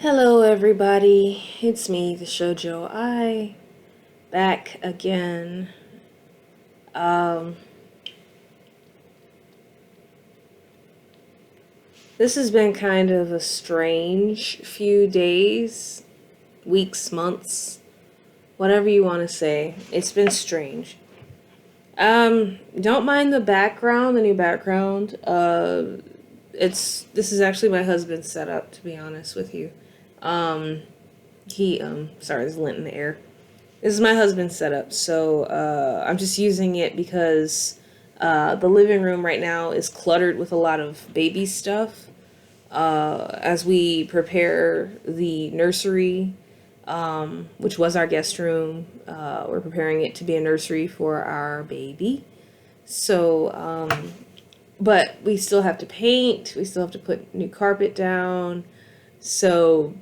Hello, everybody. It's me, the Shoujo. Back again. Um, this has been kind of a strange few days, weeks, months, whatever you want to say. It's been strange. Don't mind the new background. This is actually my husband's setup, to be honest with you. Um, sorry, there's lint in the air. This is my husband's setup, so I'm just using it because the living room right now is cluttered with a lot of baby stuff. As we prepare the nursery, which was our guest room, we're preparing it to be a nursery for our baby. So, but we still have to paint, we still have to put new carpet down. So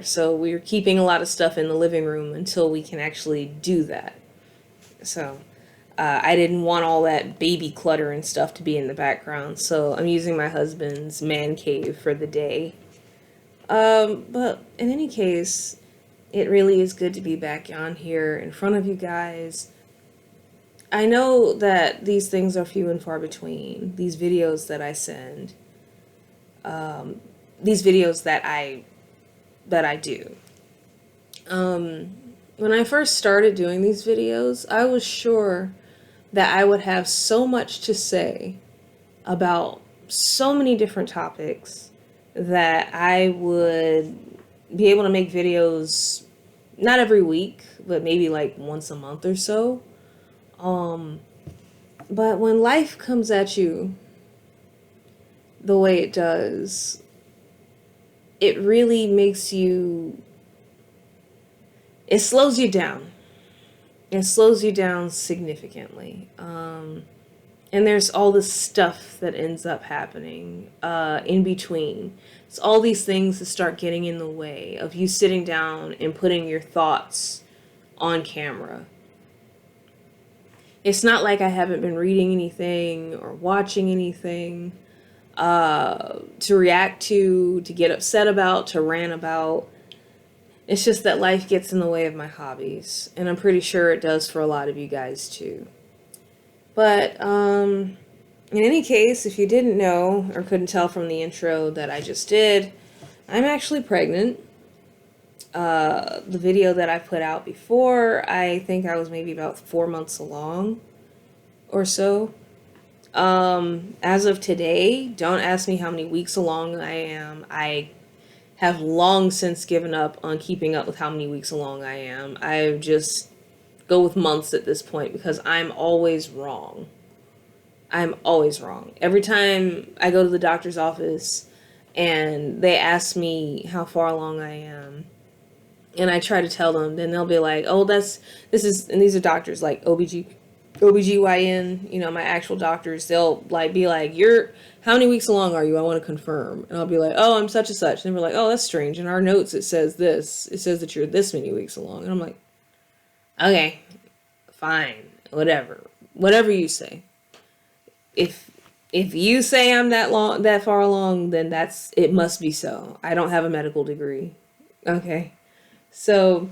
so we're keeping a lot of stuff in the living room until we can actually do that. So I didn't want all that baby clutter and stuff to be in the background, so I'm using my husband's man cave for the day. But in any case, it really is good to be back on here in front of you guys. I know that these things are few and far between, these videos that I send, these videos that I do. When I first started doing these videos, I was sure that I would have so much to say about so many different topics that I would be able to make videos not every week, but maybe like once a month or so. But when life comes at you the way it does, it really makes you, it slows you down. It slows you down significantly. And there's all this stuff that ends up happening in between. It's all these things that start getting in the way of you sitting down and putting your thoughts on camera. It's not like I haven't been reading anything or watching anything to react to get upset about, to rant about. It's just that life gets in the way of my hobbies, and I'm pretty sure it does for a lot of you guys too. But in any case, if you didn't know or couldn't tell from the intro that I just did, I'm actually pregnant. The video that I put out before, I think I was maybe about 4 months along or so. As of today, don't ask me how many weeks along I am. I have long since given up on keeping up with how many weeks along I am. I just go with months at this point because I'm always wrong. I'm always wrong. Every time I go to the doctor's office and they ask me how far along I am, and I try to tell them, then they'll be like, oh, and these are doctors like OBGYN, my actual doctors, they'll be like, how many weeks along are you? I want to confirm. And I'll be like, oh, I'm such and such. And they're like, oh, that's strange. In our notes, it says this. It says that you're this many weeks along. And I'm like, okay, fine, whatever you say. If you say I'm that far along, then it must be so. I don't have a medical degree. Okay. So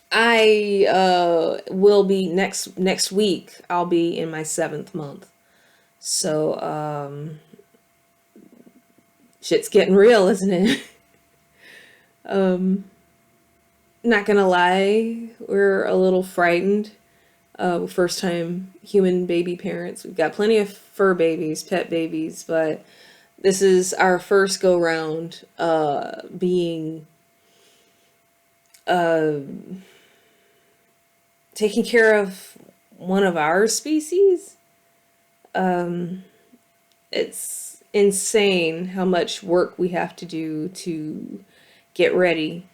I will be next week. I'll be in my 7th month. So shit's getting real, isn't it? Not gonna lie, we're a little frightened. First time human baby parents. We've got plenty of fur babies, pet babies, but this is our first go round being taking care of one of our species. It's insane how much work we have to do to get ready.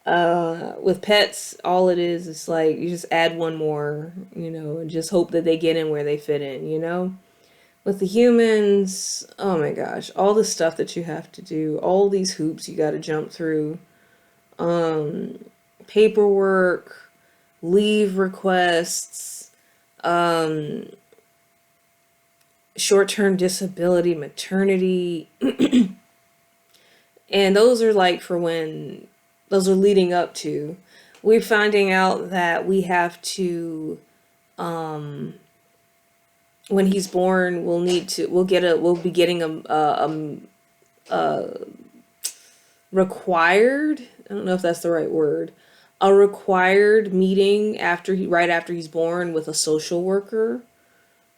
With pets, all it is like you just add one more, and just hope that they get in where they fit in. With the humans, oh my gosh, all the stuff that you have to do, all these hoops you got to jump through, paperwork, leave requests, short-term disability, maternity. And those are like for when, those are leading up to. We're finding out that we have to, when he's born, we'll be getting a required, I don't know if that's the right word, a required meeting right after he's born with a social worker.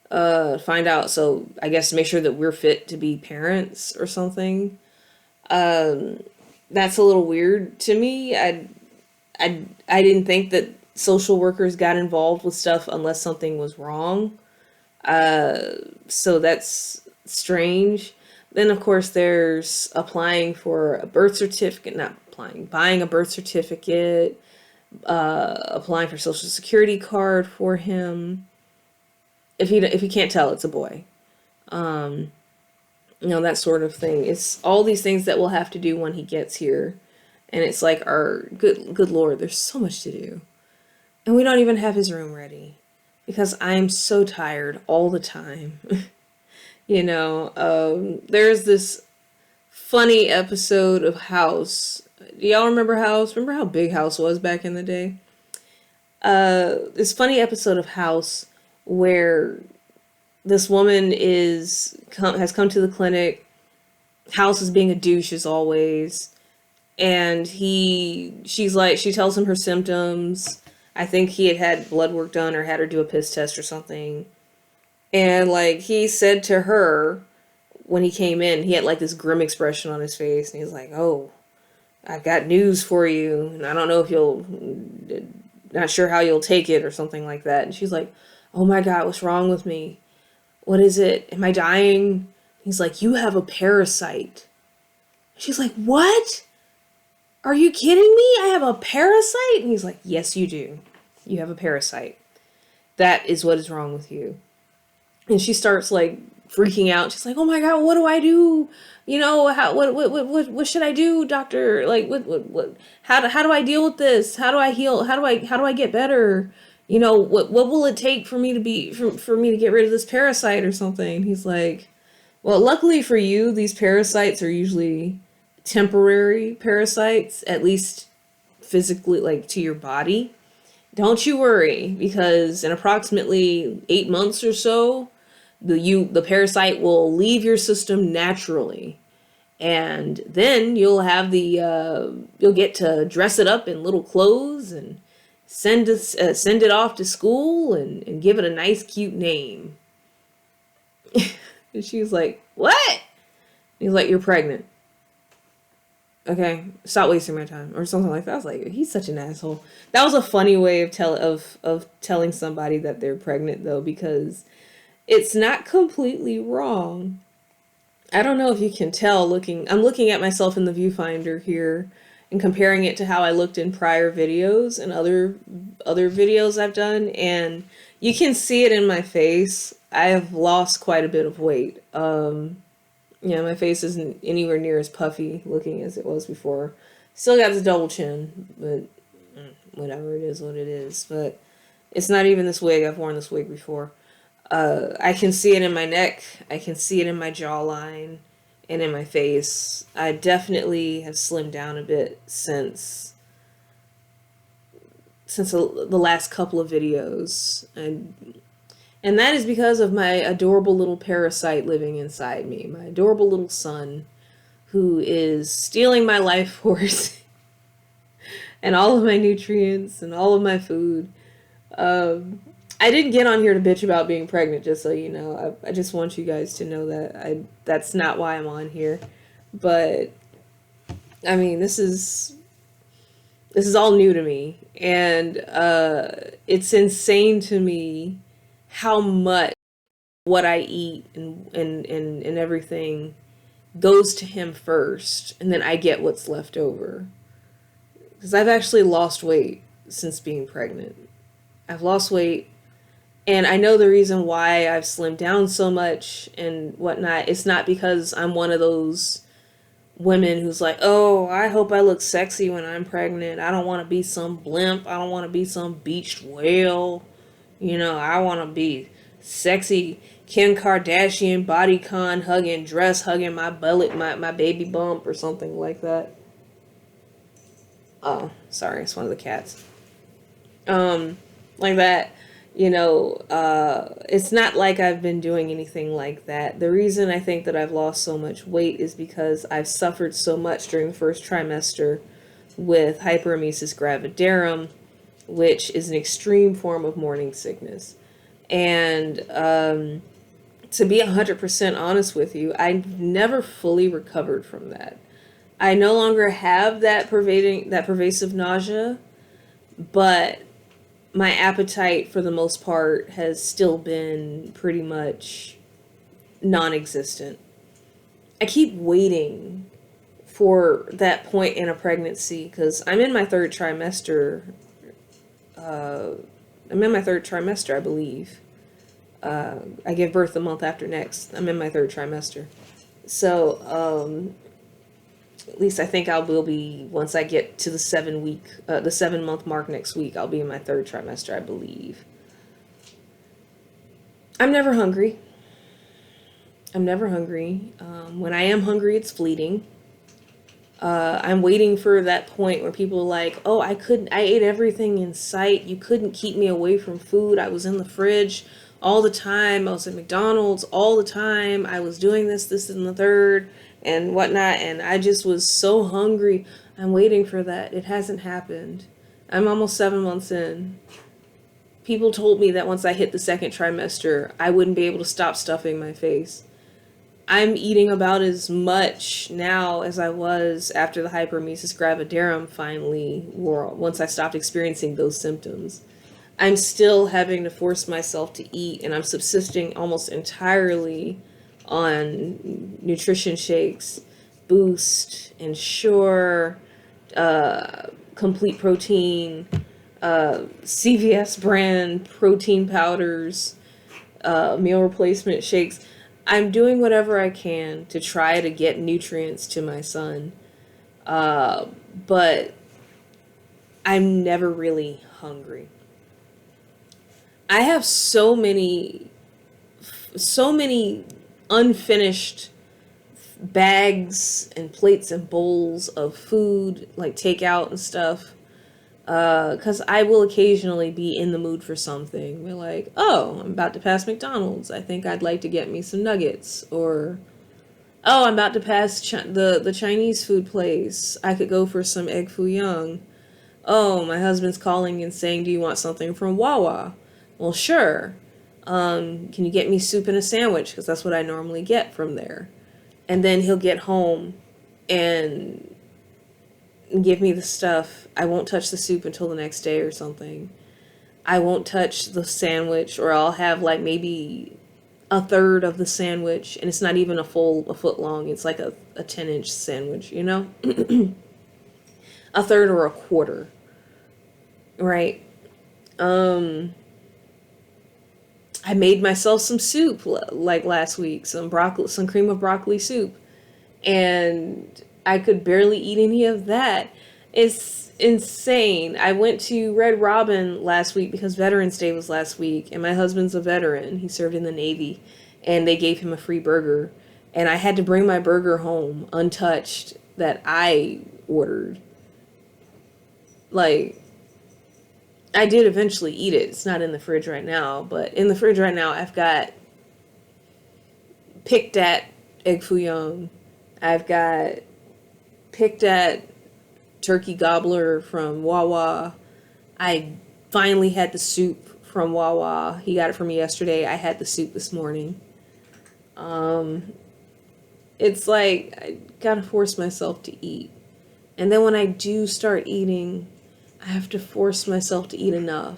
Find out, so I guess to make sure that we're fit to be parents or something. That's a little weird to me. I didn't think that social workers got involved with stuff unless something was wrong. So that's strange. Then of course there's applying for a birth certificate, not applying, buying a birth certificate, applying for social security card for him. If you can't tell, it's a boy. That sort of thing. It's all these things that we'll have to do when he gets here. And it's like, our good Lord, there's so much to do. And we don't even have his room ready because I'm so tired all the time. There's this funny episode of House. Do y'all remember House? Remember how big House was back in the day? This funny episode of House where this woman has come to the clinic. House is being a douche as always. And she tells him her symptoms. I think he had blood work done or had her do a piss test or something. And like he said to her when he came in, he had like this grim expression on his face. And he's like, "Oh, I've got news for you. And I don't know if not sure how you'll take it," or something like that. And she's like, "Oh my God, what's wrong with me? What is it? Am I dying?" He's like, "You have a parasite." She's like, "What? Are you kidding me? I have a parasite?" And he's like, "Yes, you do. You have a parasite. That is what is wrong with you." And she starts like freaking out. She's like, "Oh my God, what do I do? What should I do, doctor? Like, how do I deal with this? How do I heal? How do I get better? What will it take for me to get rid of this parasite or something?" He's like, "Well, luckily for you, these parasites are usually temporary parasites, at least physically, like to your body. Don't you worry, because in approximately 8 months or so, the parasite will leave your system naturally, and then you'll get to dress it up in little clothes and send it off to school and give it a nice cute name." And she's like, "What?" He's like, "You're pregnant. Okay, stop wasting my time," or something like that. I was like, he's such an asshole. That was a funny way of telling somebody that they're pregnant, though, because it's not completely wrong. I don't know if you can tell I'm looking at myself in the viewfinder here and comparing it to how I looked in prior videos and other videos I've done, and you can see it in my face. I have lost quite a bit of weight. My face isn't anywhere near as puffy looking as it was before. Still got the double chin, but whatever, it is what it is. But it's not even this wig. I've worn this wig before. I can see it in my neck. I can see it in my jawline and in my face. I definitely have slimmed down a bit since the last couple of videos. And that is because of my adorable little parasite living inside me. My adorable little son who is stealing my life force and all of my nutrients and all of my food. I didn't get on here to bitch about being pregnant, just so you know. I just want you guys to know that that's not why I'm on here. But I mean, this is all new to me, and it's insane to me how much what I eat and everything goes to him first, and then I get what's left over. Because I've actually lost weight since being pregnant. I've lost weight, and I know the reason why I've slimmed down so much and whatnot. It's not because I'm one of those women who's like, "Oh, I hope I look sexy when I'm pregnant. I don't want to be some blimp. I don't want to be some beached whale. I want to be sexy." Kim Kardashian bodycon hugging, dress hugging my bullet, my baby bump or something like that. Oh, sorry, it's one of the cats. Like that, it's not like I've been doing anything like that. The reason I think that I've lost so much weight is because I've suffered so much during the first trimester with hyperemesis gravidarum, which is an extreme form of morning sickness. And to be 100% honest with you, I've never fully recovered from that. I no longer have that pervasive nausea, but my appetite for the most part has still been pretty much non-existent. I keep waiting for that point in a pregnancy because I'm in my third trimester. I believe. I give birth the month after next. I'm in my third trimester. So, at least I think I will be, once I get to the 7-month mark next week, I'll be in my third trimester, I believe. I'm never hungry. When I am hungry, it's fleeting. I'm waiting for that point where people are like, oh, I ate everything in sight. You couldn't keep me away from food. I was in the fridge all the time. I was at McDonald's all the time. I was doing this, and the third, and whatnot. And I just was so hungry. I'm waiting for that. It hasn't happened. I'm almost 7 months in. People told me that once I hit the second trimester, I wouldn't be able to stop stuffing my face. I'm eating about as much now as I was after the hyperemesis gravidarum finally wore, once I stopped experiencing those symptoms. I'm still having to force myself to eat, and I'm subsisting almost entirely on nutrition shakes, Boost, Ensure, Complete Protein, CVS brand protein powders, meal replacement shakes. I'm doing whatever I can to try to get nutrients to my son, but I'm never really hungry. I have so many unfinished bags and plates and bowls of food, like takeout and stuff, because I will occasionally be in the mood for something. We're like, oh, I'm about to pass McDonald's. I think I'd like to get me some nuggets. Or, oh, I'm about to pass the Chinese food place. I could go for some egg foo young. Oh, my husband's calling and saying, do you want something from Wawa? Well, sure. Can you get me soup and a sandwich? Because that's what I normally get from there. And then he'll get home and give me the stuff. I won't touch the soup until the next day or something. I won't touch the sandwich, or I'll have like maybe a third of the a it's not even a foot long. It's like a 10-inch sandwich, you know? A third or a quarter. Right? I made myself some soup like last week, some cream of broccoli soup, and I could barely eat any of that. It's insane. I went to Red Robin last week because Veterans Day was last week, and my husband's a veteran. He served in the Navy, and they gave him a free burger, and I had to bring my burger home untouched that I ordered. Like, I did eventually eat it. It's not in the fridge right now, but in the fridge right now, I've got picked at egg foo young. I've got picked at turkey gobbler from Wawa. I finally had the soup from Wawa. He got it for me yesterday. I had the soup this morning. It's like I gotta force myself to eat. And then when I do start eating, I have to force myself to eat enough.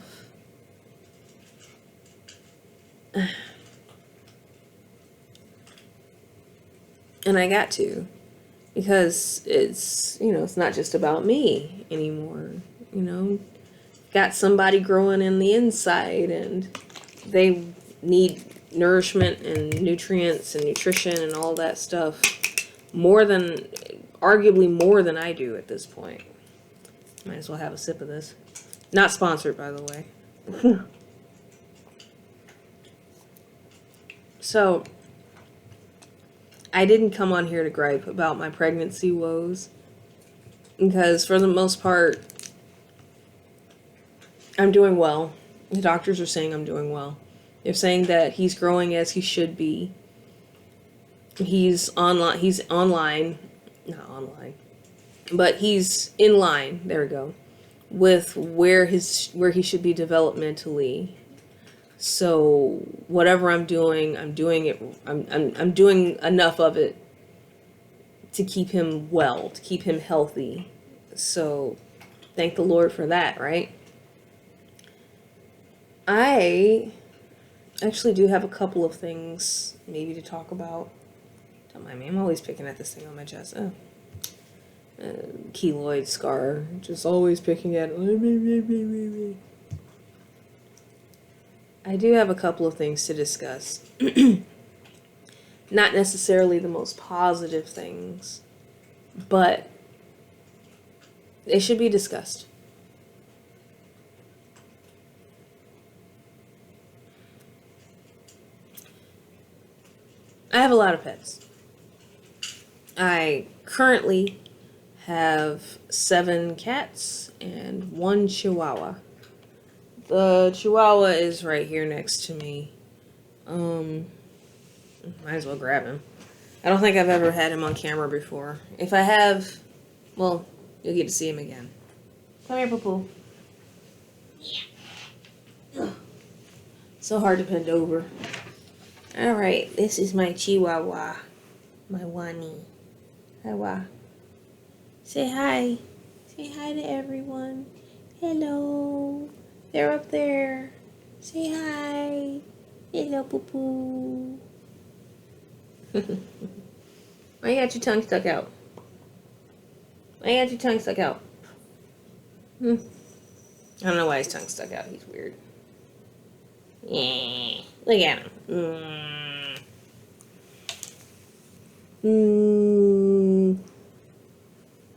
And I got to. Because it's, it's not just about me anymore. Got somebody growing in the inside, and they need nourishment and nutrients and nutrition and all that stuff arguably more than I do at this point. Might as well have a sip of this. Not sponsored, by the way. So, I didn't come on here to gripe about my pregnancy woes, because for the most part, I'm doing well. The doctors are saying I'm doing well. They're saying that he's growing as he should be. He's online, not online, but he's in line, there we go, with where he should be developmentally. So whatever I'm doing I'm doing enough of it to keep him well, to keep him healthy. So thank the Lord for that, right? I actually do have a couple of things maybe to talk about. Don't mind me, I'm always picking at this thing on my chest. Oh. Keloid scar, just always picking at it. I do have a couple of things to discuss. Not necessarily the most positive things, but they should be discussed. I have a lot of pets. I currently have 7 cats and 1 chihuahua. The chihuahua is right here next to me. Might as well grab him. I don't think I've ever had him on camera before. If I have, well, you'll get to see him again. Come here, Poo-Poo. Yeah. So hard to bend over. Alright, this is my chihuahua. My Wani. Hi. Say hi. Say hi to everyone. Hello. They're up there. Say hi. Hello, Poo-Poo. Why you got your tongue stuck out? Why you got your tongue stuck out? I don't know why his tongue stuck out. He's weird. Yeah. Look at him.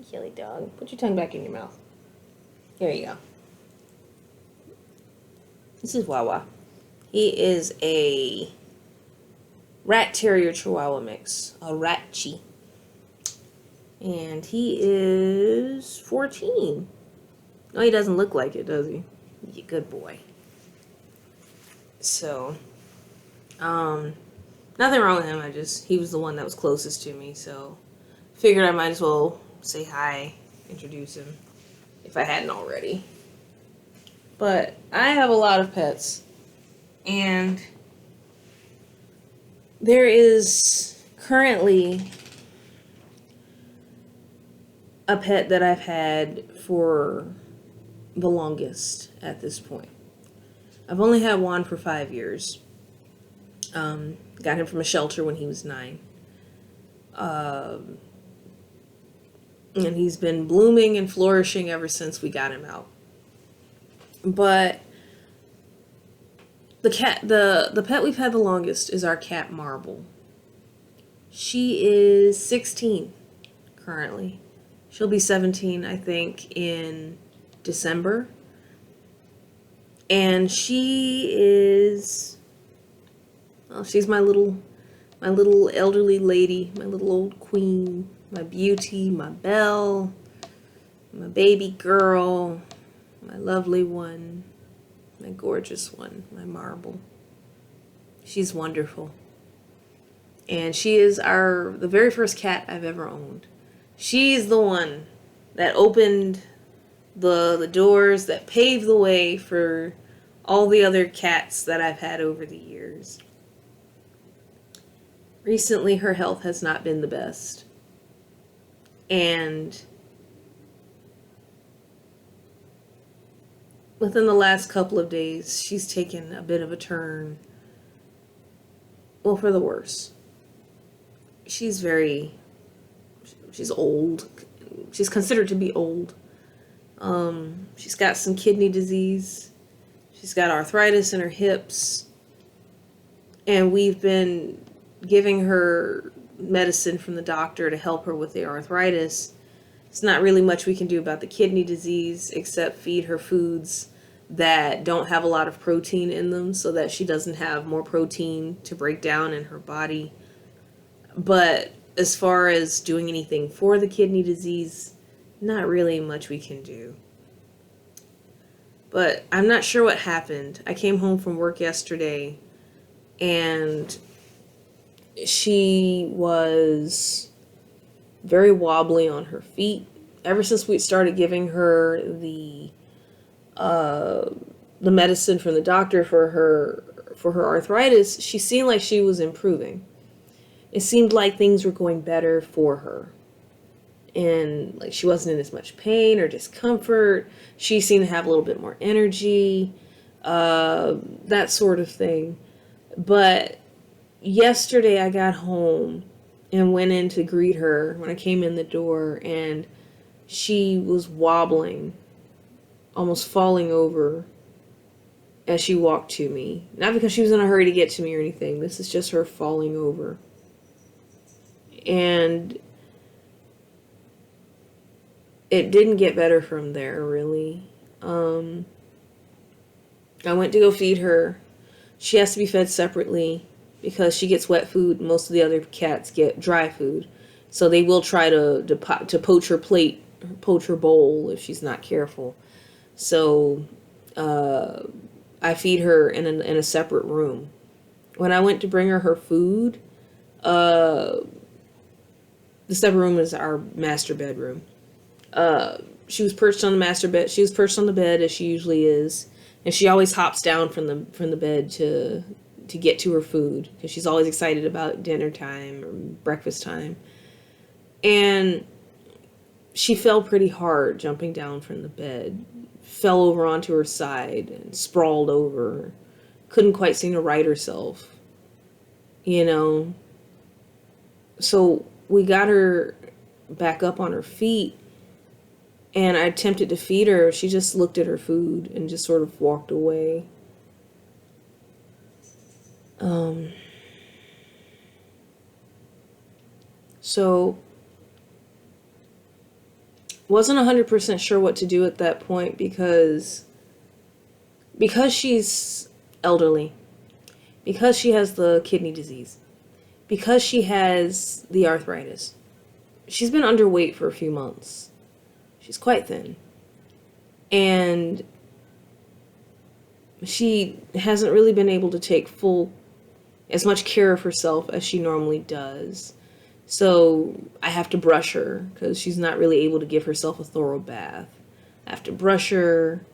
Silly dog. Put your tongue back in your mouth. There you go. This is Wawa. He is a rat terrier chihuahua mix. A ratchi. And he is 14. No, he doesn't look like it, does he? He's a good boy. So, nothing wrong with him. He was the one that was closest to me, so figured I might as well say hi, introduce him, if I hadn't already. But I have a lot of pets, and there is currently a pet that I've had for the longest at this point. I've only had Juan for 5 years. Got him from a shelter when he was 9. And he's been blooming and flourishing ever since we got him out. But the pet we've had the longest is our cat Marble. She is 16 currently. She'll be 17, I think, in December. And she is, well, she's my little elderly lady, my little old queen, my beauty, my belle, my baby girl, my lovely one, my gorgeous one, my Marble. She's wonderful. And she is the very first cat I've ever owned. She's the one that opened the doors, that paved the way for all the other cats that I've had over the years. Recently, her health has not been the best. And within the last couple of days, she's taken a bit of a turn. Well, for the worse. She's old. She's considered to be old. She's got some kidney disease. She's got arthritis in her hips. And we've been giving her medicine from the doctor to help her with the arthritis. There's not really much we can do about the kidney disease except feed her foods that don't have a lot of protein in them so that she doesn't have more protein to break down in her body. But as far as doing anything for the kidney disease, not really much we can do. But I'm not sure what happened. I came home from work yesterday and she was very wobbly on her feet. Ever since we started giving her the medicine from the doctor for her arthritis, she seemed like she was improving. It seemed like things were going better for her. And like she wasn't in as much pain or discomfort. She seemed to have a little bit more energy, that sort of thing. But yesterday I got home and went in to greet her when I came in the door, and she was wobbling, almost falling over as she walked to me. Not because she was in a hurry to get to me or anything. This is just her falling over. And it didn't get better from there, really. I went to go feed her. She has to be fed separately because she gets wet food. Most of the other cats get dry food. So they will try to poach her plate, poach her bowl if she's not careful. So I feed her in a separate room. When I went to bring her food, the separate room is our master bedroom. She was perched on the master bed. She was perched on the bed as she usually is, and she always hops down from the bed to get to her food because she's always excited about dinner time or breakfast time. And she fell pretty hard jumping down from the bed, fell over onto her side and sprawled over. Couldn't quite seem to right herself, you know. So we got her back up on her feet. And I attempted to feed her. She just looked at her food and just sort of walked away. So wasn't 100% sure what to do at that point because she's elderly, because she has the kidney disease, because she has the arthritis. She's been underweight for a few months. She's quite thin. And she hasn't really been able to take as much care of herself as she normally does. So I have to brush her because she's not really able to give herself a thorough bath. I have to brush her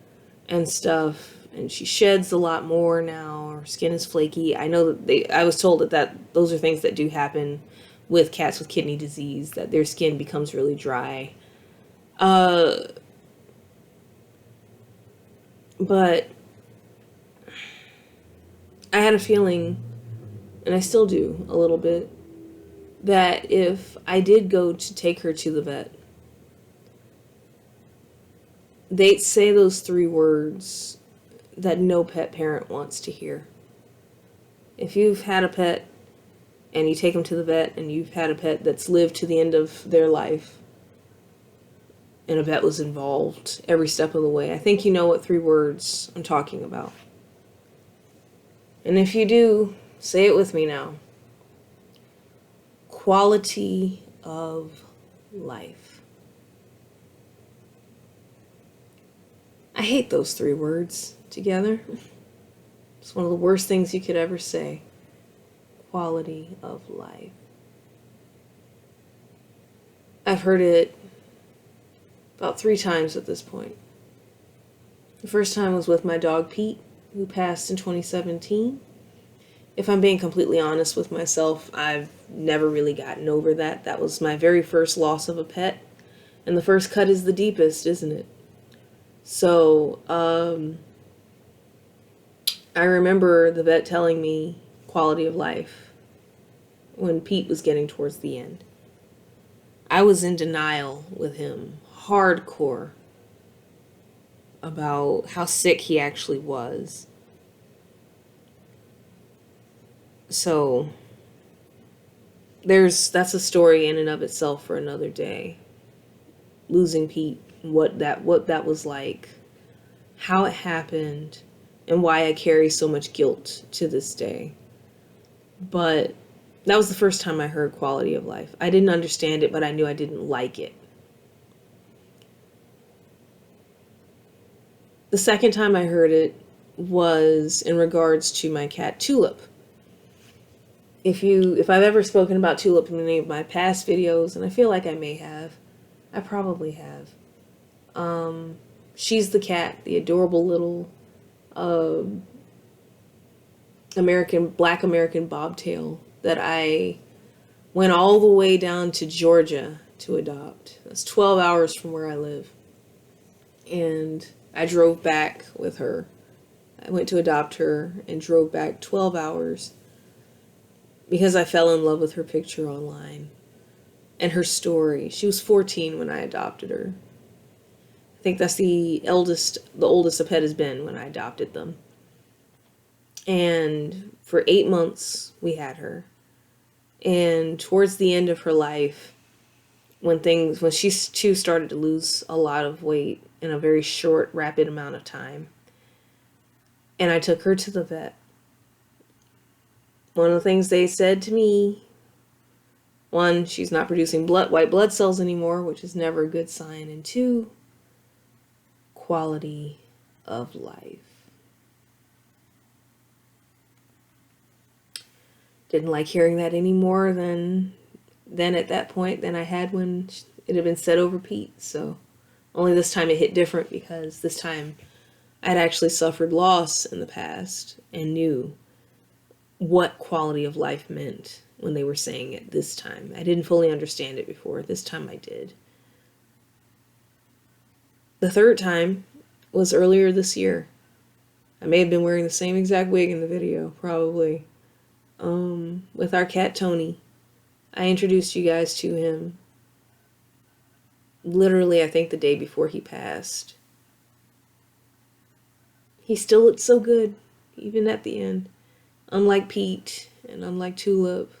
and stuff. And she sheds a lot more now. Her skin is flaky. I know that I was told that those are things that do happen with cats with kidney disease, that their skin becomes really dry. But I had a feeling, and I still do a little bit, that if I did go to take her to the vet, they'd say those 3 words that no pet parent wants to hear. If you've had a pet and you take them to the vet and you've had a pet that's lived to the end of their life, and a vet was involved every step of the way, I think you know what 3 words I'm talking about. And if you do, say it with me now. Quality of life. I hate those 3 words together. It's one of the worst things you could ever say. Quality of life. I've heard it about 3 times at this point. The first time was with my dog Pete, who passed in 2017. If I'm being completely honest with myself, I've never really gotten over that. That was my very first loss of a pet. And the first cut is the deepest, isn't it? So, I remember the vet telling me quality of life when Pete was getting towards the end. I was in denial with him, hardcore, about how sick he actually was. So that's a story in and of itself for another day. Losing Pete, what that was like. how it happened, and why I carry so much guilt to this day. But that was the first time I heard quality of life. I didn't understand it, but I knew I didn't like it. The second time I heard it was in regards to my cat Tulip. If I've ever spoken about Tulip in any of my past videos, and I feel like I may have, I probably have. She's the cat, the adorable little black American bobtail that I went all the way down to Georgia to adopt. That's 12 hours from where I live. And I drove back with her. I went to adopt her and drove back 12 hours because I fell in love with her picture online and her story. She was 14 when I adopted her. I think that's the oldest a pet has been when I adopted them. And for 8 months, we had her. And towards the end of her life, when she too started to lose a lot of weight in a very short, rapid amount of time, and I took her to the vet, one of the things they said to me, one, she's not producing white blood cells anymore, which is never a good sign, and two, quality of life. Didn't like hearing that any more than at that point than I had when it had been said over Pete. So only this time it hit different, because this time I'd actually suffered loss in the past and knew what quality of life meant when they were saying it this time. I didn't fully understand it before. This time I did. The third time was earlier this year. I may have been wearing the same exact wig in the video, probably. With our cat Tony. I introduced you guys to him literally, I think, the day before he passed. He still looked so good, even at the end. Unlike Pete and unlike Tulip,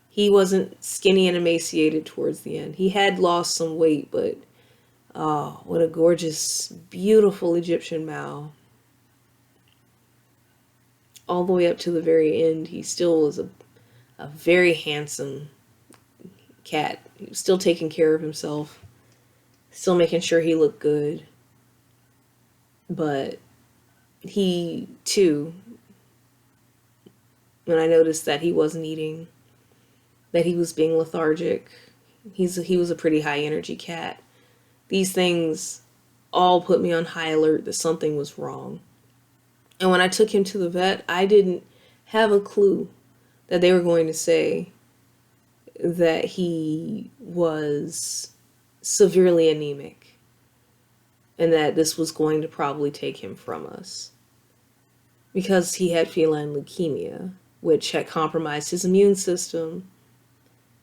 he wasn't skinny and emaciated towards the end. He had lost some weight, but oh, what a gorgeous, beautiful Egyptian Mao. All the way up to the very end, he still was a very handsome cat. He was still taking care of himself, still making sure he looked good. But he, too, when I noticed that he wasn't eating, that he was being lethargic, he was a pretty high energy cat. These things all put me on high alert that something was wrong. And when I took him to the vet, I didn't have a clue that they were going to say that he was severely anemic and that this was going to probably take him from us, because he had feline leukemia, which had compromised his immune system,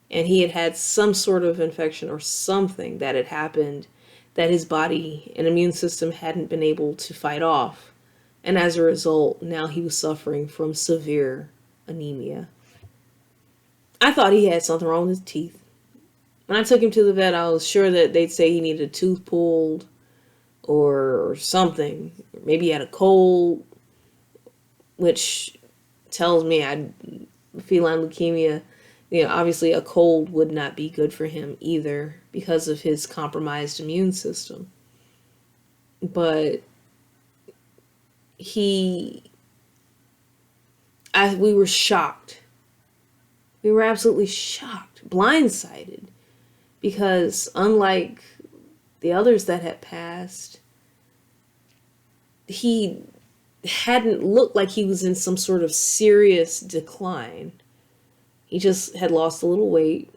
and he had had some sort of infection or something that had happened that his body and immune system hadn't been able to fight off. And as a result, now he was suffering from severe anemia. I thought he had something wrong with his teeth. When I took him to the vet, I was sure that they'd say he needed a tooth pulled or something. Maybe he had a cold, which tells me feline leukemia, obviously a cold would not be good for him either because of his compromised immune system. But we were shocked. We were absolutely shocked, blindsided, because unlike the others that had passed, he hadn't looked like he was in some sort of serious decline. He just had lost a little weight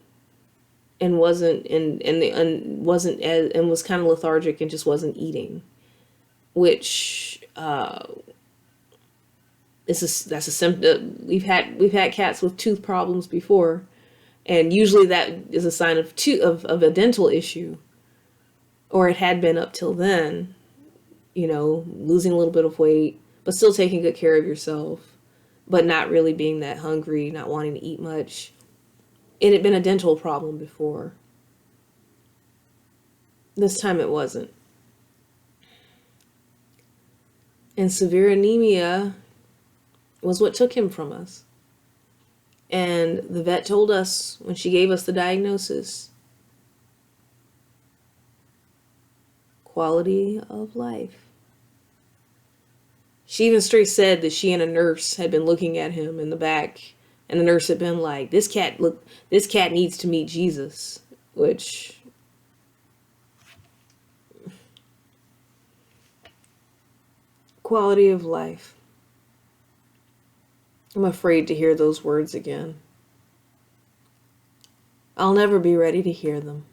and was kind of lethargic and just wasn't eating, which that's a symptom. We've had cats with tooth problems before, and usually that is a sign of a dental issue, or it had been up till then. Losing a little bit of weight, but still taking good care of yourself, but not really being that hungry, not wanting to eat much. It had been a dental problem before. This time it wasn't. And severe anemia was what took him from us. And the vet told us when she gave us the diagnosis, quality of life. She even straight said that she and a nurse had been looking at him in the back, and the nurse had been like, this cat needs to meet Jesus, which quality of life. I'm afraid to hear those words again. I'll never be ready to hear them.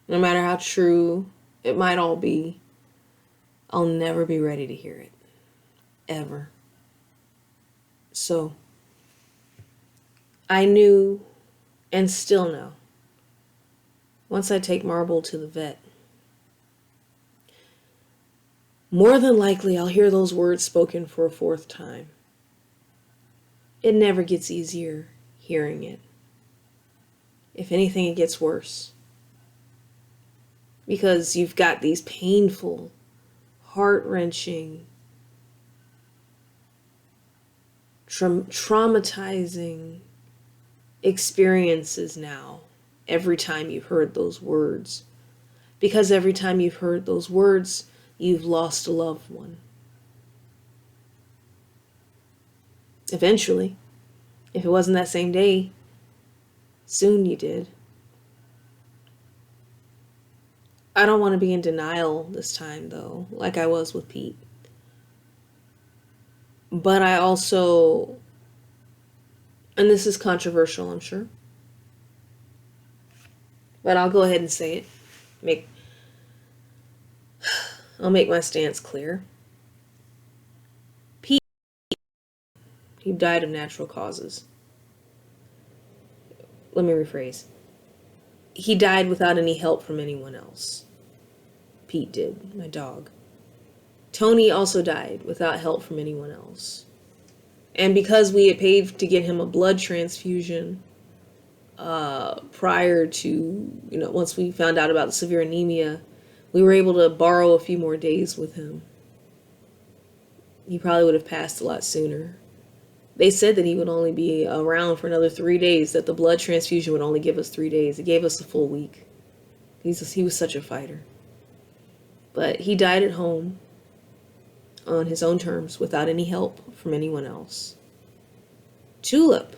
No matter how true it might all be, I'll never be ready to hear it. Ever. So, I knew and still know, once I take Marble to the vet, more than likely I'll hear those words spoken for a fourth time. It never gets easier hearing it. If anything, it gets worse. Because you've got these painful, heart-wrenching, traumatizing experiences now every time you've heard those words. Because every time you've heard those words, you've lost a loved one. Eventually, if it wasn't that same day, soon you did. I don't want to be in denial this time, though, like I was with Pete. But I also, and this is controversial, I'm sure, but I'll go ahead and say it. I'll make my stance clear. Pete, he died of natural causes. Let me rephrase. He died without any help from anyone else. Pete did, my dog. Tony also died without help from anyone else. And because we had paid to get him a blood transfusion prior to, once we found out about the severe anemia, we were able to borrow a few more days with him. He probably would have passed a lot sooner. They said that he would only be around for another 3 days, that the blood transfusion would only give us 3 days. It gave us a full week. He was such a fighter. But he died at home on his own terms without any help from anyone else. Tulip,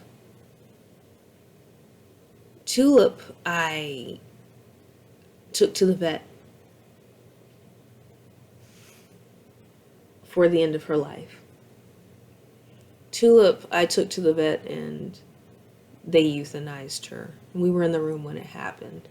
I took to the vet for the end of her life. Tulip, I took to the vet and they euthanized her. We were in the room when it happened.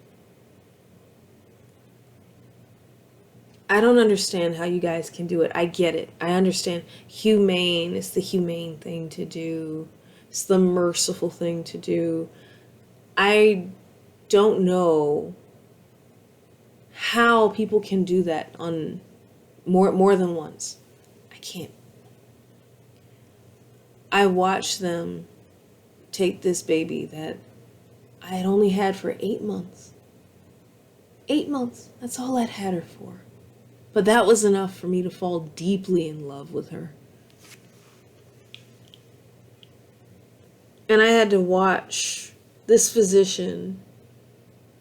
I don't understand how you guys can do it. I get it. I understand. Humane is the humane thing to do. It's the merciful thing to do. I don't know how people can do that on more than once. I can't. I watched them take this baby that I had only had for 8 months. 8 months. That's all I'd had her for. But that was enough for me to fall deeply in love with her. And I had to watch this physician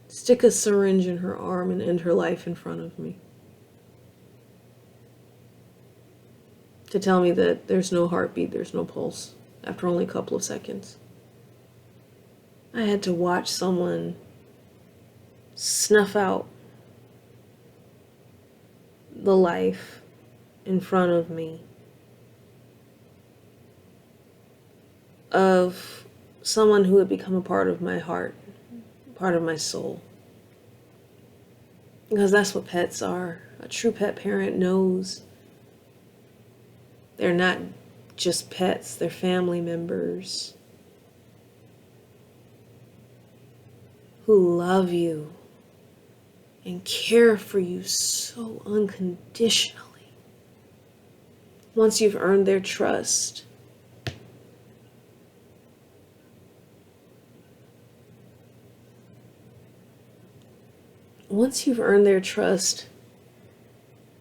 stick a syringe in her arm and end her life in front of me. To tell me that there's no heartbeat, there's no pulse, after only a couple of seconds. I had to watch someone snuff out the life in front of me of someone who had become a part of my heart, part of my soul. Because that's what pets are. A true pet parent knows they're not just pets, they're family members who love you and care for you so unconditionally. Once you've earned their trust,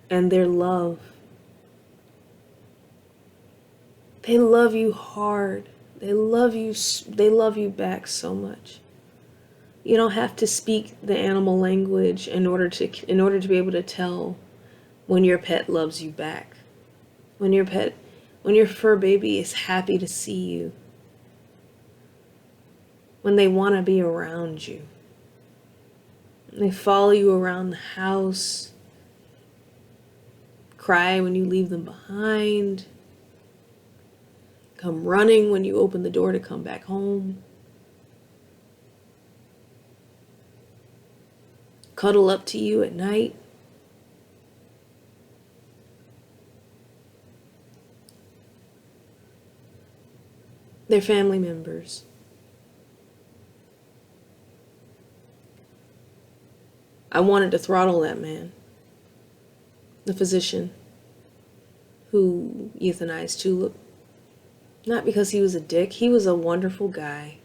and their love They love you hard. They love you. They love you back so much. You don't have to speak the animal language in order to be able to tell when your pet loves you back. When your fur baby is happy to see you. When they want to be around you. They follow you around the house. Cry when you leave them behind. Come running when you open the door to come back home. Cuddle up to you at night. They're family members. I wanted to throttle that man, the physician who euthanized Tulip. Not because he was a dick. He was a wonderful guy.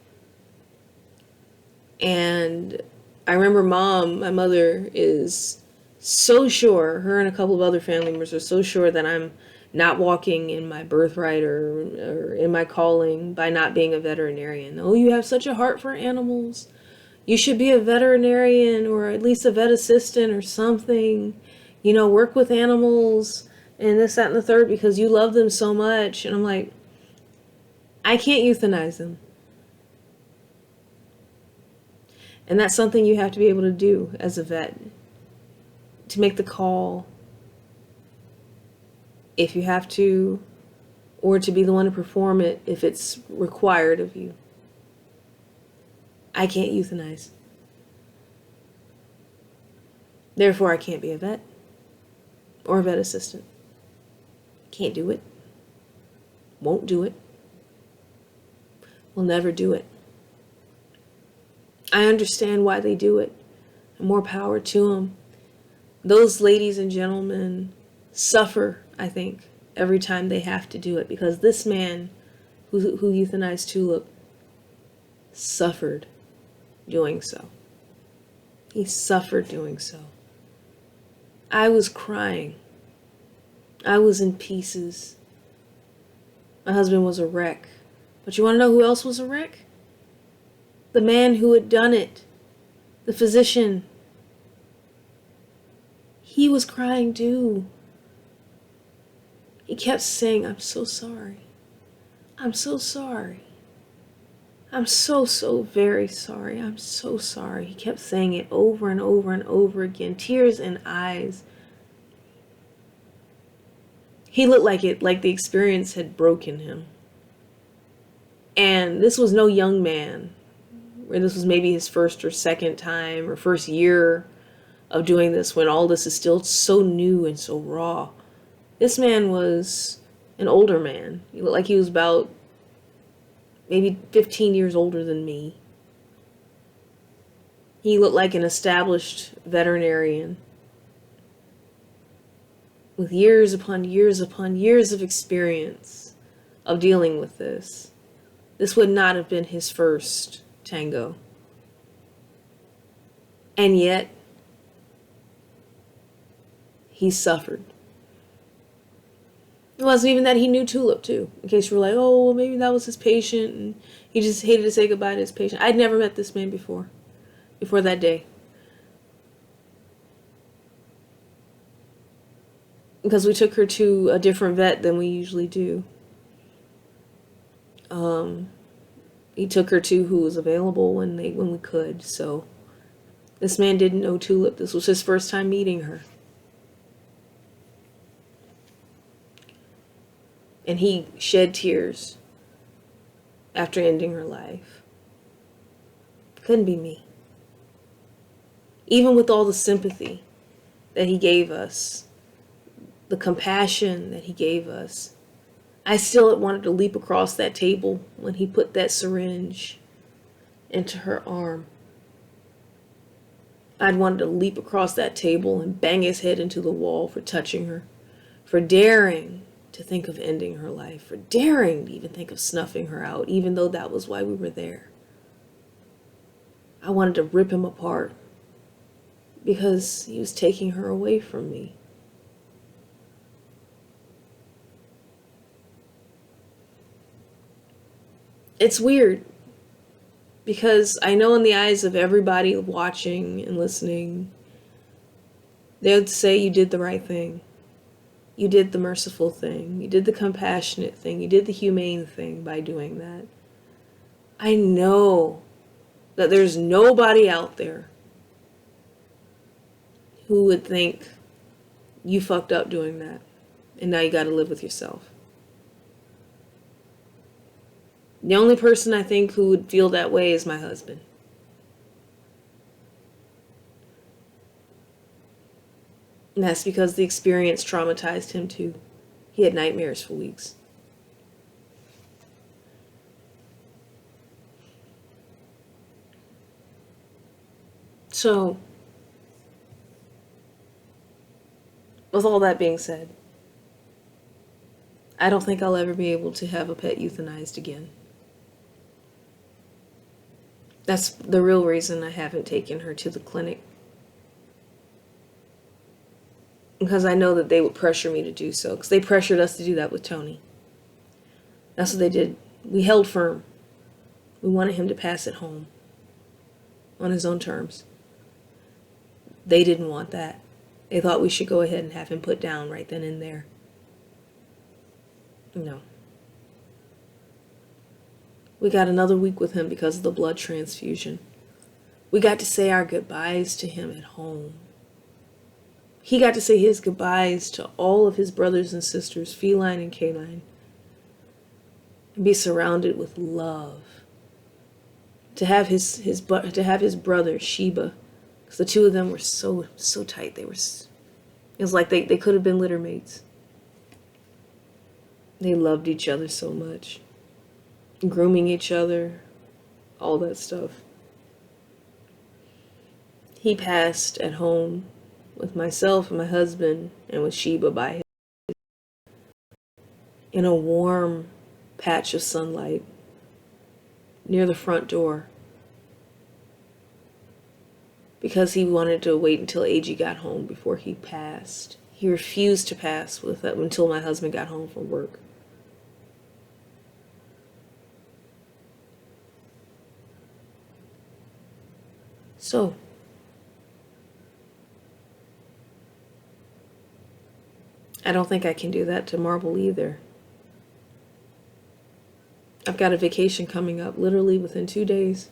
And I remember my mother is so sure, her and a couple of other family members are so sure that I'm not walking in my birthright or in my calling by not being a veterinarian. Oh, you have such a heart for animals. You should be a veterinarian or at least a vet assistant or something. You know, work with animals and this, that, and the third because you love them so much. And I'm like, I can't euthanize them. And that's something you have to be able to do as a vet. To make the call if you have to, or to be the one to perform it if it's required of you. I can't euthanize. Therefore, I can't be a vet or a vet assistant. Can't do it. Won't do it. Will never do it. I understand why they do it. And more power to them. Those ladies and gentlemen suffer, I think, every time they have to do it. Because this man who euthanized Tulip suffered doing so. He suffered doing so. I was crying. I was in pieces. My husband was a wreck. But you want to know who else was a wreck? The man who had done it. The physician. He was crying too. He kept saying, I'm so sorry. I'm so sorry. I'm so very sorry. I'm so sorry. He kept saying it over and over and over again. Tears in eyes. He looked like the experience had broken him. And this was no young man. Where this was maybe his first or second time or first year of doing this when all this is still so new and so raw. This man was an older man. He looked like he was about maybe 15 years older than me. He looked like an established veterinarian with years upon years upon years of experience of dealing with this. This would not have been his first tango. And yet, he suffered. It wasn't even that he knew Tulip too. In case you were like, oh, well, maybe that was his patient and he just hated to say goodbye to his patient. I'd never met this man before that day. Because we took her to a different vet than we usually do. He took her to who was available when we could. So this man didn't know Tulip. This was his first time meeting her. And he shed tears after ending her life. Couldn't be me. Even with all the sympathy that he gave us, the compassion that he gave us, I still wanted to leap across that table when he put that syringe into her arm. I'd wanted to leap across that table and bang his head into the wall for touching her, for daring to think of ending her life, for daring to even think of snuffing her out, even though that was why we were there. I wanted to rip him apart because he was taking her away from me. it's weird because I know in the eyes of everybody watching and listening, they would say you did the right thing. You did the merciful thing. You did the compassionate thing. You did the humane thing by doing that. I know that there's nobody out there who would think you fucked up doing that and now you got to live with yourself. The only person I think who would feel that way is my husband. And that's because the experience traumatized him too. He had nightmares for weeks. So, with all that being said, I don't think I'll ever be able to have a pet euthanized again. That's the real reason I haven't taken her to the clinic. Because I know that they would pressure me to do so. Because they pressured us to do that with Tony. That's what they did. We held firm. We wanted him to pass it home. On his own terms. They didn't want that. They thought we should go ahead and have him put down right then and there. No. We got another week with him because of the blood transfusion. We got to say our goodbyes to him at home. He got to say his goodbyes to all of his brothers and sisters, feline and canine, and be surrounded with love. To have his brother Sheba, because the two of them were so tight. It was like they could have been litter mates. They loved each other so much. Grooming each other, all that stuff. He passed at home with myself and my husband and with Sheba by his in a warm patch of sunlight near the front door because he wanted to wait until AG got home before he passed. He refused to pass with that until my husband got home from work. So, I don't think I can do that to Marble either. I've got a vacation coming up literally within 2 days.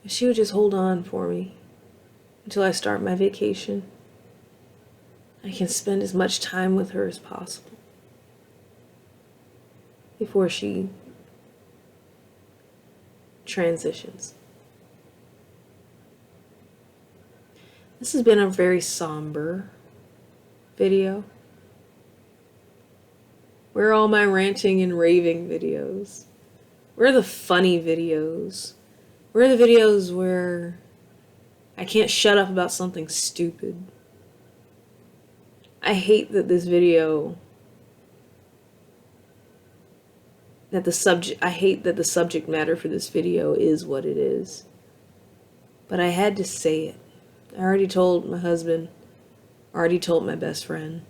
If she would just hold on for me until I start my vacation, I can spend as much time with her as possible before she transitions. This has been a very somber video. Where are all my ranting and raving videos? Where are the funny videos? Where are the videos where I can't shut up about something stupid? I hate that this video, I hate that the subject matter for this video is what it is. But I had to say it. I already told my husband, I already told my best friend.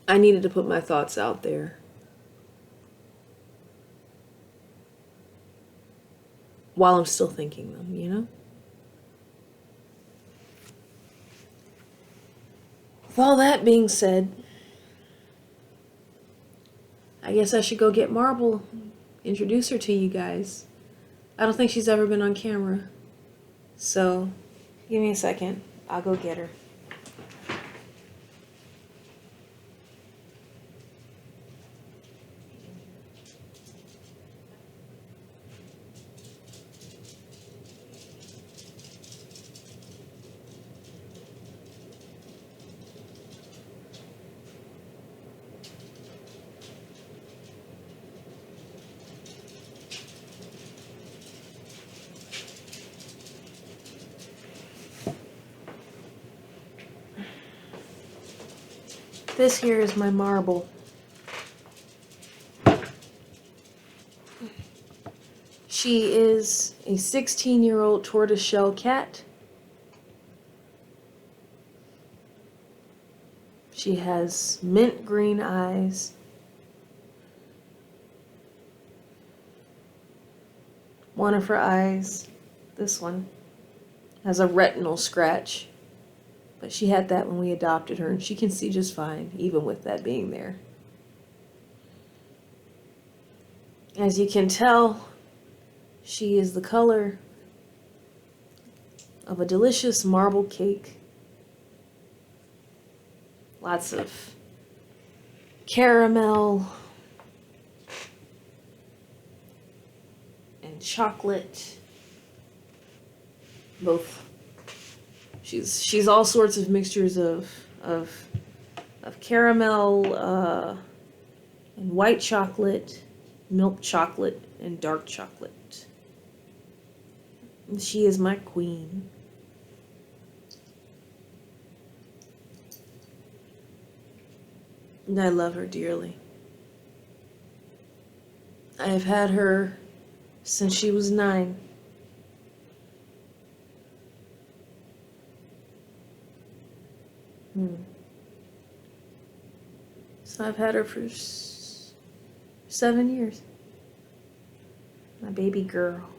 I needed to put my thoughts out there. While I'm still thinking them, you know? With all that being said, I guess I should go get Marble, introduce her to you guys. I don't think she's ever been on camera. So, give me a second. I'll go get her. This here is my Marble. She is a 16-year-old tortoiseshell cat. She has mint green eyes. One of her eyes, this one, has a retinal scratch. But she had that when we adopted her, and she can see just fine, even with that being there. As you can tell, she is the color of a delicious marble cake. Lots of caramel and chocolate. Both. She's all sorts of mixtures of caramel and white chocolate, milk chocolate, and dark chocolate. And she is my queen. And I love her dearly. I have had her since she was 9. So I've had her for 7 years. My baby girl.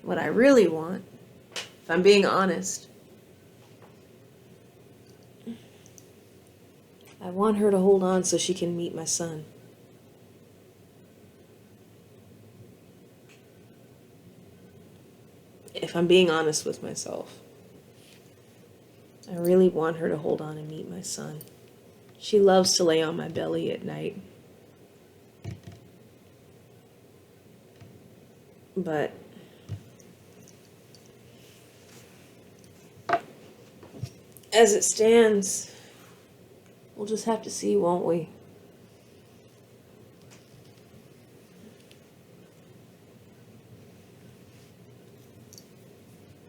What I really want, if I'm being honest, I want her to hold on so she can meet my son. If I'm being honest with myself, I really want her to hold on and meet my son. She loves to lay on my belly at night. But as it stands, we'll just have to see, won't we?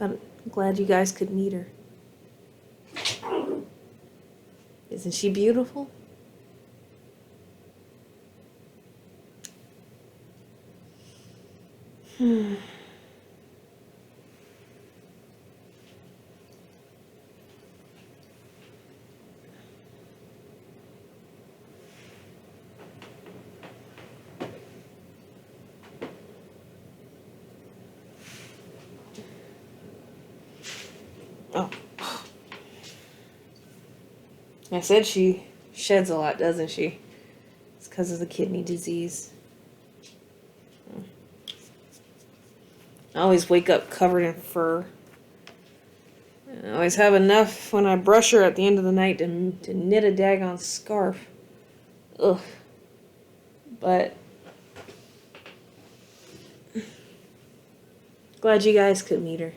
I'm glad you guys could meet her. Isn't she beautiful? Oh. I said she sheds a lot, doesn't she? It's because of the kidney disease. I always wake up covered in fur. I always have enough when I brush her at the end of the night to knit a daggone scarf. Ugh. But glad you guys could meet her.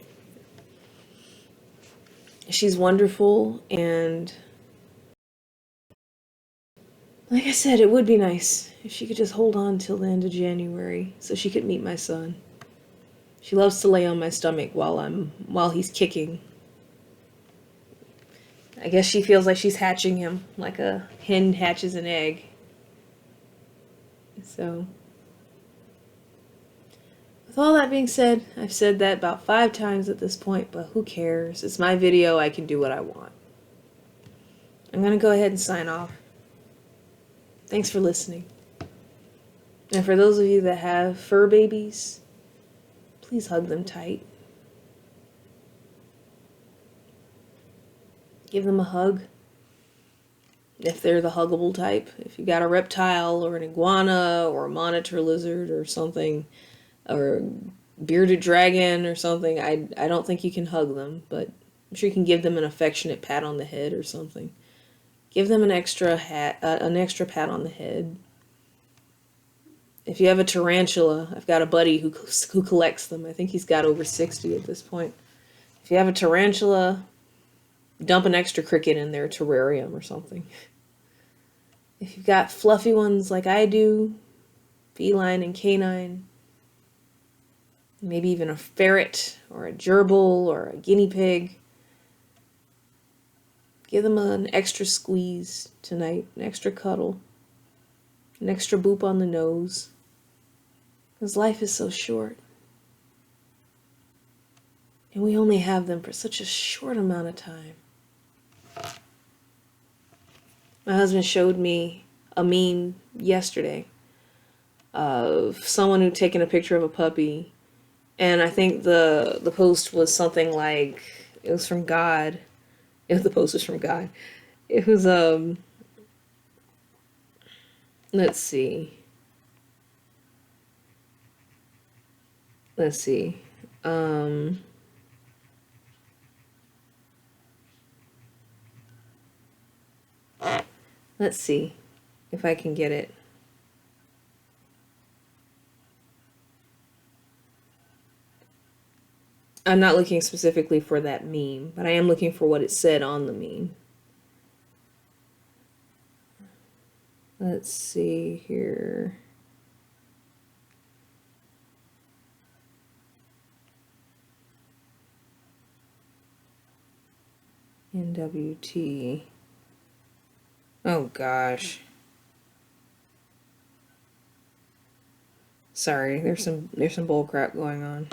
She's wonderful, and like I said, it would be nice if she could just hold on till the end of January so she could meet my son. She loves to lay on my stomach while he's kicking. I guess she feels like she's hatching him, like a hen hatches an egg. So, with all that being said, I've said that about 5 times at this point, but who cares? It's my video, I can do what I want. I'm gonna go ahead and sign off. Thanks for listening. And for those of you that have fur babies, please hug them tight. Give them a hug. If they're the huggable type. If you got a reptile or an iguana or a monitor lizard or something, or a bearded dragon or something, I don't think you can hug them, but I'm sure you can give them an affectionate pat on the head or something. Give them an extra pat on the head. If you have a tarantula, I've got a buddy who collects them. I think he's got over 60 at this point. If you have a tarantula, dump an extra cricket in their terrarium or something. If you've got fluffy ones like I do, feline and canine, maybe even a ferret or a gerbil or a guinea pig, give them an extra squeeze tonight, an extra cuddle, an extra boop on the nose, because life is so short. And we only have them for such a short amount of time. My husband showed me a meme yesterday of someone who'd taken a picture of a puppy, and I think the post was something like, it was from God. If the post was from God, it was let's see. Let's see. Let's see if I can get it. I'm not looking specifically for that meme, but I am looking for what it said on the meme. Let's see here. NWT. Oh gosh. Sorry, there's some bull crap going on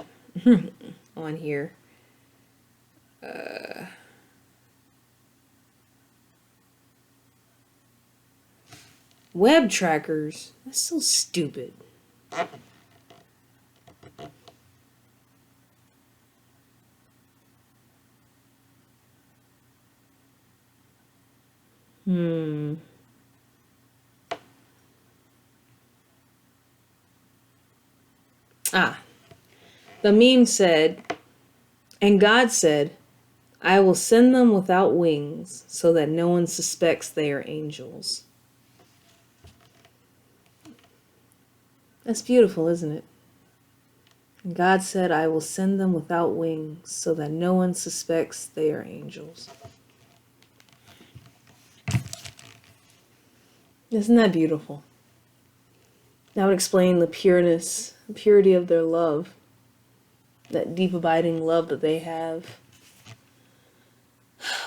on here. Web trackers. That's so stupid. The meme said, and God said, I will send them without wings so that no one suspects they are angels. That's beautiful, isn't it? And God said, I will send them without wings so that no one suspects they are angels. Isn't that beautiful? That would explain the purity of their love, that deep abiding love that they have.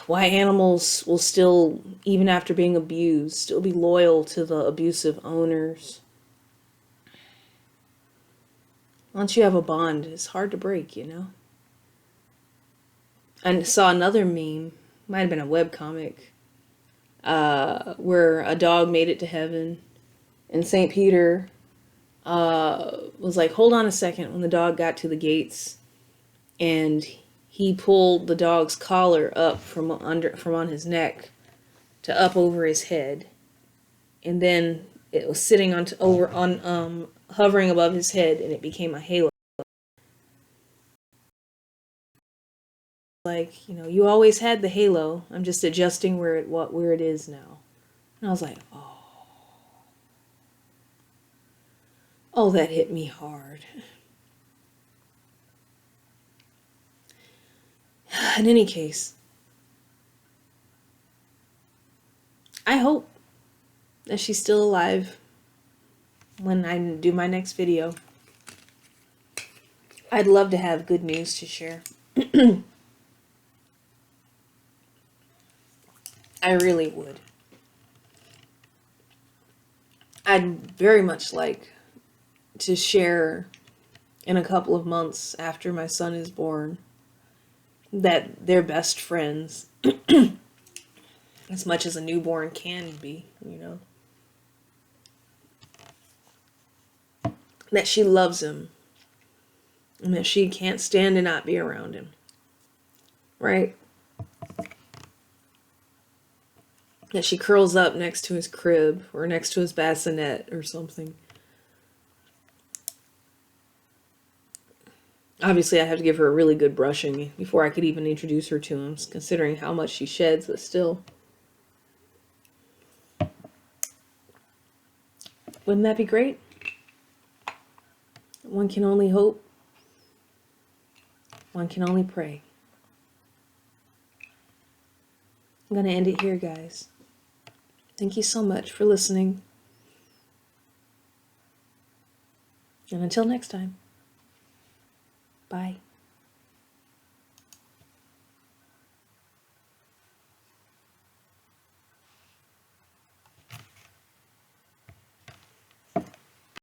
Why animals will still, even after being abused, still be loyal to the abusive owners. Once you have a bond, it's hard to break, you know? I saw another meme, might have been a webcomic, where a dog made it to heaven, and St. Peter was like, hold on a second, when the dog got to the gates, and he pulled the dog's collar up from on his neck to up over his head, and then it was sitting hovering above his head, and it became a halo. Like, you know, you always had the halo. I'm just adjusting where it is now. And I was like, oh, that hit me hard. In any case, I hope that she's still alive when I do my next video. I'd love to have good news to share. I really would. I'd very much like to share in a couple of months after my son is born that they're best friends, as much as a newborn can be, you know. That she loves him, and that she can't stand to not be around him, right? That she curls up next to his crib or next to his bassinet or something. Obviously, I have to give her a really good brushing before I could even introduce her to him, considering how much she sheds, but still. Wouldn't that be great? One can only hope. One can only pray. I'm going to end it here, guys. Thank you so much for listening. And until next time, bye.